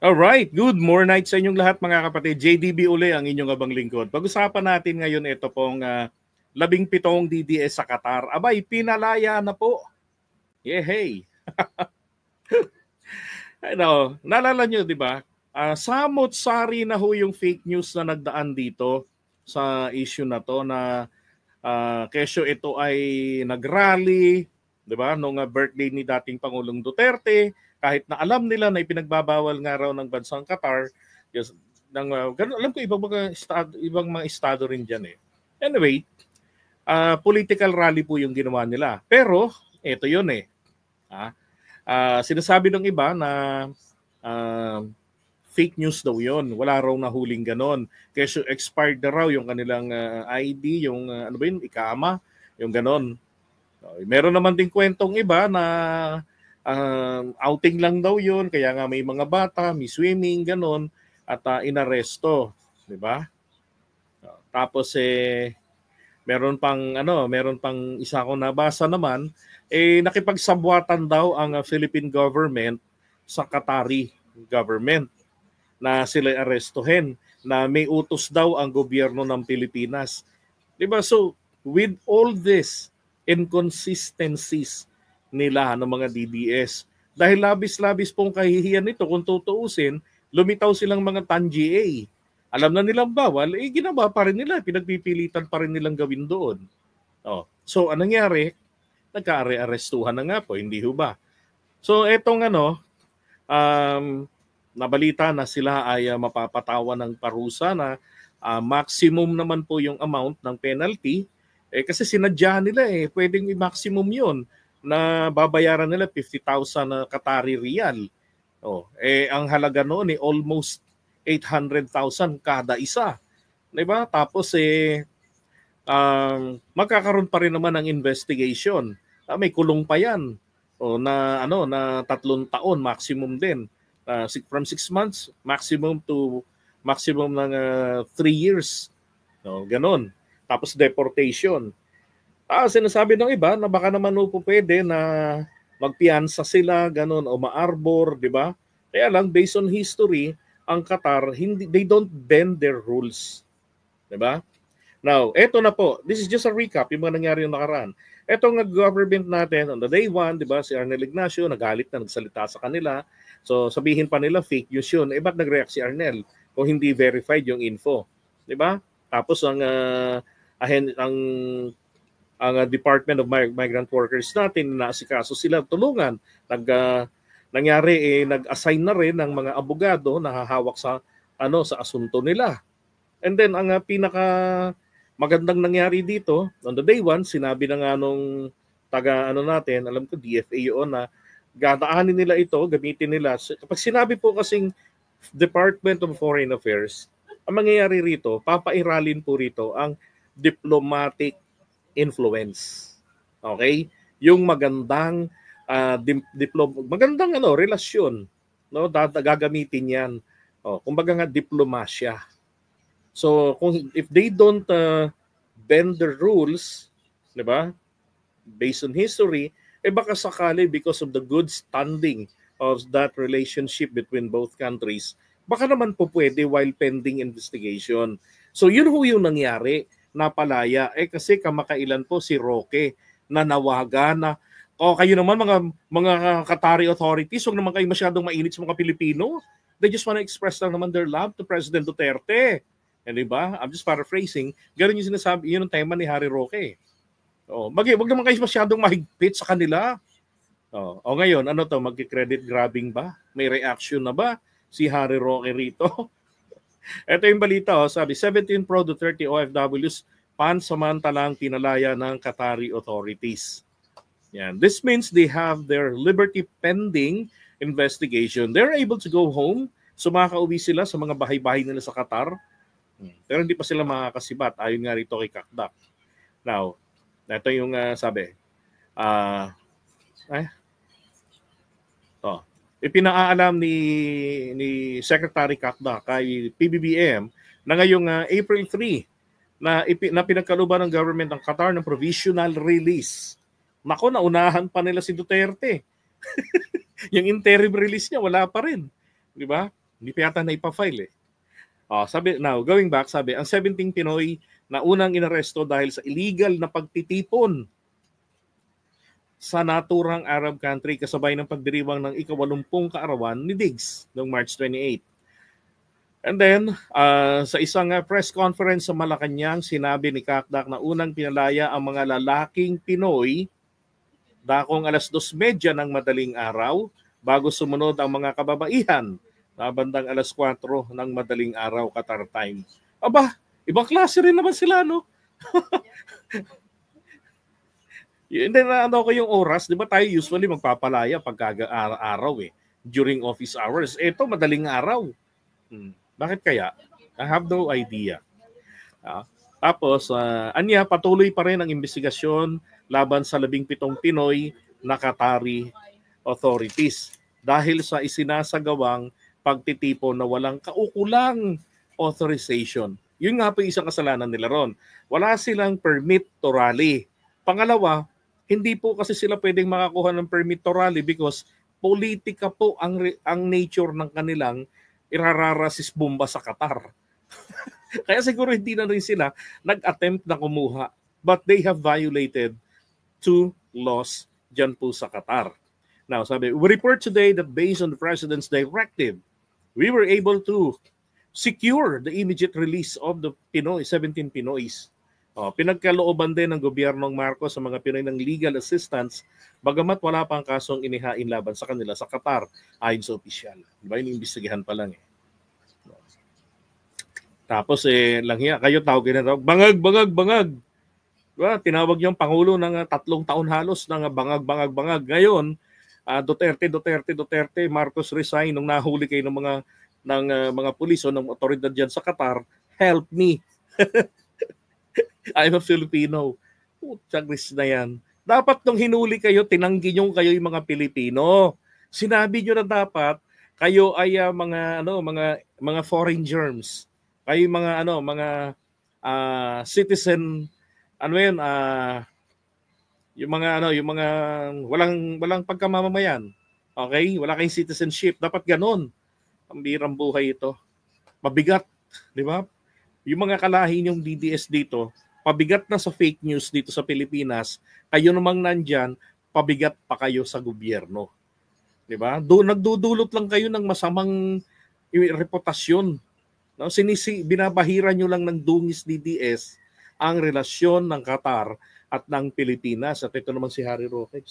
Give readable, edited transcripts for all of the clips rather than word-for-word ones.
Alright, good morning night sa inyong lahat mga kapatid. JDB uli ang inyong abang lingkod. Pag-usapan natin ngayon ito pong 17 DDS sa Qatar. Abay, pinalaya na po. Yehey! Ano, naalala nyo, di ba? Samot-sari na ho yung fake news na nagdaan dito sa issue na to na kesyo ito ay nagrally, di ba? Nung birthday ni dating Pangulong Duterte, kahit na alam nila na ipinagbabawal nga raw ng bansang Qatar, yes, ganun, alam ko ibang mga estado rin dyan eh. Anyway, political rally po yung ginawa nila. Pero, ito yun eh. Sinasabi ng iba na fake news daw yun. Wala raw nahuling ganon. Kasi expired na raw yung kanilang ID, yung ano ba yun, ikama, yung ganon. Meron naman din kwentong iba na outing lang daw yun, kaya nga may mga bata, may swimming, ganon, at inaresto. Diba? Tapos meron pang isa ko nabasa naman, nakipagsabwatan daw ang Philippine government sa Qatari government na sila arestuhin, na may utos daw ang gobyerno ng Pilipinas. Diba? So, with all this inconsistencies nila ng mga DDS, dahil labis-labis pong kahihiyan nito, kung tutuusin, lumitaw silang mga TAN-GA. Alam na nilang bawal, ginawa pa rin nila, pinagpipilitan pa rin nilang gawin doon. So, anong nangyari? Nagka-arestuhan na nga po, hindi ho ba? So, etong nabalita na sila ay mapapatawan ng parusa na maximum naman po yung amount ng penalty. Kasi sinadya nila pwedeng i-maximum yun na babayaran nila 50,000 Qatari riyal. Ang halaga noon almost 800,000 kada isa. Diba? Tapos magkakaroon pa rin naman ng investigation. May kulong pa yan. Na 3 taon maximum din. From 6 months maximum to maximum ng 3 years. Ganon. Tapos deportation. Sinasabi ng iba na baka naman po pwede na magpiyansa sila, ganon, o maarbor, di ba? Kaya lang, based on history, ang Qatar, they don't bend their rules. Di ba? Now, eto na po. This is just a recap, yung mga nangyari yung nakaraan. Etong government natin, on the day 1, di ba, si Arnel Ignacio, nagalit na, nagsalita sa kanila. So, sabihin pa nila, fake news yun. Ba't nag-react si Arnel kung hindi verified yung info? Di ba? Tapos, ang Department of Migrant Workers natin, naasikaso sila tulungan. Nangyari nag-assign na rin ng mga abogado na hahawak sa asunto nila. And then ang pinaka magandang nangyari dito, on the day 1, sinabi na nga nung natin, alam ko DFA yun, na gadaanin nila ito, gamitin nila. Kapag sinabi po kasing Department of Foreign Affairs, ang mangyayari rito, papairalin po rito ang diplomatic influence. Okay? Yung magandang magandang relasyon, gagamitin 'yan. Kumbaga nga diplomasya. So if they don't bend the rules, 'di ba? Based on history, baka sakali because of the good standing of that relationship between both countries, baka naman po pwede while pending investigation. So yun ho yung nangyari, napalaya. Kasi kamakailan po si Roque na nawagan na, kayo naman mga Qatari authorities, huwag naman kayo masyadong mainit sa mga Pilipino. They just want to express lang naman their love to President Duterte. Diba? I'm just paraphrasing. Ganun yung sinasabi, yun ang tema ni Harry Roque. Wag naman kayo masyadong mahigpit sa kanila. Ngayon, magki-credit grabbing ba? May reaction na ba si Harry Roque rito? Ito yung balita, sabi 17 pro-Duterte OFWs pansamantalang pinalaya ng Qatari authorities. Yan. This means they have their liberty pending investigation. They're able to go home. Sumakauwi sila sa mga bahay-bahay nila sa Qatar. Pero hindi pa sila makakasibat. Ayon nga rito kay Kakdak. Now, ito yung sabi. Ipinaalam ni Secretary Kakdak kay PBBM na ngayong April 3 na pinagkaluban ng government ng Qatar ng provisional release. Nako, naunahan pa nila si Duterte. Yung interim release niya wala pa rin, di ba? Hindi pa yata na ipafile eh. Sabi, now, going back, sabi, ang 17 Pinoy na unang inaresto dahil sa illegal na pagtitipon sa naturang Arab country kasabay ng pagdiriwang ng ika-80 kaarawan ni Diggs noong March 28. And then, sa isang press conference sa Malacanang, sinabi ni Kakdak na unang pinalaya ang mga lalaking Pinoy dakong 2:30 ng madaling araw bago sumunod ang mga kababaihan na bandang 4 ng madaling araw Qatar time. Aba, ibang klase rin naman sila, no? Yun din na ano ko yung oras, di ba tayo usually magpapalaya pagka araw eh, during office hours. Ito, madaling araw. Bakit kaya? I have no idea. Tapos, anya, patuloy pa rin ang investigasyon laban sa 17 Pinoy na Qatari authorities dahil sa isinasagawang pagtitipon na walang kaukulang authorization. Yun nga po isang kasalanan nila ron. Wala silang permit to rally. Pangalawa, hindi po kasi sila pwedeng makakuha ng permit to rally because politika po ang nature ng kanilang irararasis bomba sa Qatar. Kaya siguro hindi na rin sila nag-attempt na kumuha. But they have violated 2 laws dyan po sa Qatar. Now, sabi, we report today that based on the President's directive, we were able to secure the immediate release of the 17 Pinoys. Pinagkalooban din ng gobyernong Marcos sa mga Pinoy ng legal assistance bagamat wala pang kasong inihain laban sa kanila sa Qatar ayon sa opisyal. Diba? Inimbestigahan pa lang eh. Tapos langya, kayo tawagin na bangag. Diba? Tinawag yung Pangulo ng 3 taon halos ng bangag. Ngayon, Duterte, Marcos resign nung nahuli kayo ng mga pulis o ng otoridad diyan sa Qatar. Help me. I'm a Filipino. Chagris na yan. Dapat nung hinuli kayo, tinanggi nyo kayo yung mga Pilipino. Sinabi nyo na dapat kayo ay mga foreign germs. Kayo mga citizen yung mga walang pagkamamamayan. Okay? Wala kayong citizenship. Dapat ganon. Ang birang buhay ito. Mabigat, di ba? Yung mga kalahi yung DDS dito, pabigat na sa fake news dito sa Pilipinas, kayo namang nandyan, pabigat pa kayo sa gobyerno. Di ba? Nagdudulot lang kayo ng masamang reputasyon. No? Binabahira nyo lang ng dungis DDS ang relasyon ng Qatar at ng Pilipinas. At ito naman si Harry Roque.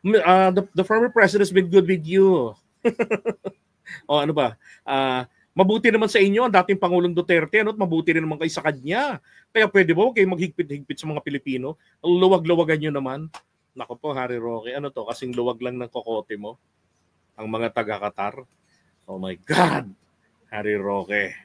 The former president has been good with you. Ano ba? Mabuti naman sa inyo ang dating Pangulong Duterte, at mabuti rin naman kayo sa kanya. Kaya pwede ba kayo maghigpit-higpit sa mga Pilipino? Luwag-luwagan nyo naman. Nako po, Harry Roque, ano to? Kasing luwag lang ng kokote mo. Ang mga taga-Qatar. Oh my God! Harry Roque.